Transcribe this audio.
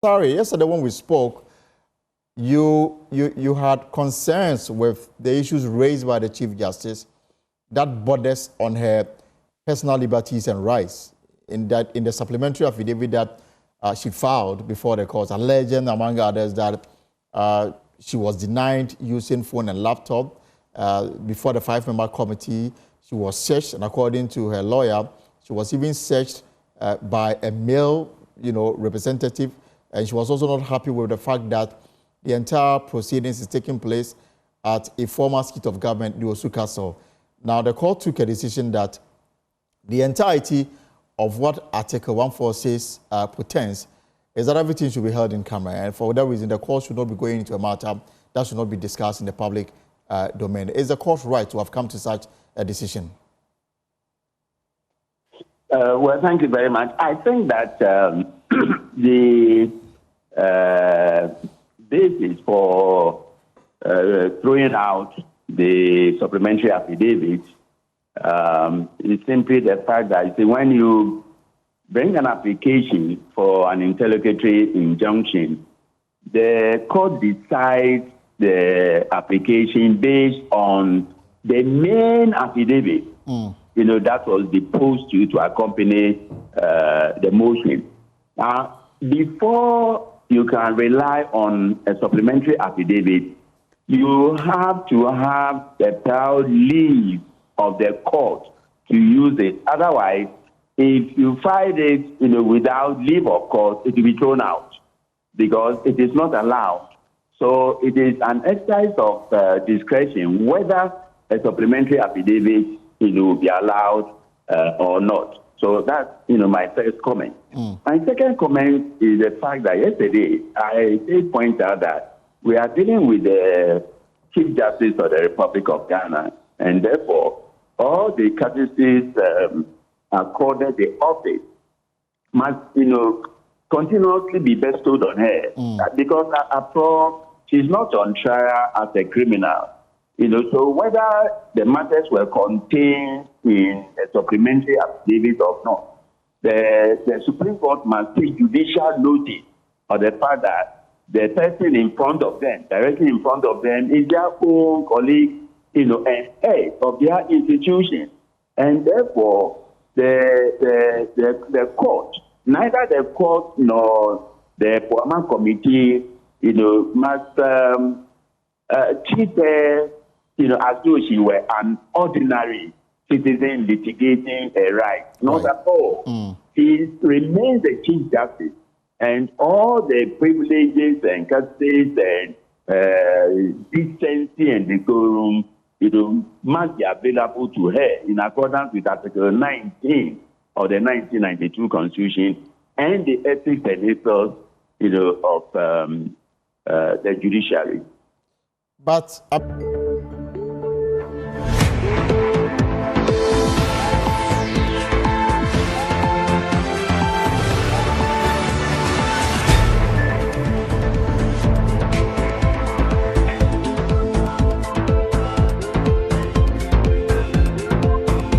Sorry, yesterday when we spoke, you had concerns with the issues raised by the Chief Justice that borders on her personal liberties and rights in the supplementary affidavit that she filed before the court, alleging, among others, that she was denied using phone and laptop before the 5-member committee. She was searched, and according to her lawyer, she was even searched by a male, representative, and she was also not happy with the fact that the entire proceedings is taking place at a former seat of government, the Osu Castle. Now, the court took a decision that the entirety of what Article 146 pretends is that everything should be held in camera, and for that reason, the court should not be going into a matter that should not be discussed in the public domain. Is the court right to have come to such a decision? Well, thank you very much. I think that the basis for throwing out the supplementary affidavit is simply the fact that when you bring an application for an interlocutory injunction, the court decides the application based on the main affidavit, that was deposed to accompany the motion. Now, before you can rely on a supplementary affidavit, you have to have the prior leave of the court to use it. Otherwise, if you file it, without leave of court, it will be thrown out because it is not allowed. So it is an exercise of discretion whether a supplementary affidavit, will be allowed or not. So that's, my first comment. My second comment is the fact that yesterday I did point out that we are dealing with the Chief Justice of the Republic of Ghana, and therefore all the courtesies accorded the office must, continuously be bestowed on her because after all, she's not on trial as a criminal. So whether the matters were contained in a supplementary affidavit or not, the Supreme Court must take judicial notice of the fact that the person in front of them, directly in front of them, is their own colleague, and head of their institution. And therefore, the court, neither the court nor the Appointment Committee, must treat her, as though she were an ordinary citizen litigating a right. Not at all. She remains the Chief Justice, and all the privileges and courtesies and decency and decorum, must be available to her in accordance with Article 19 of the 1992 Constitution and the ethics and ethos, of the judiciary. But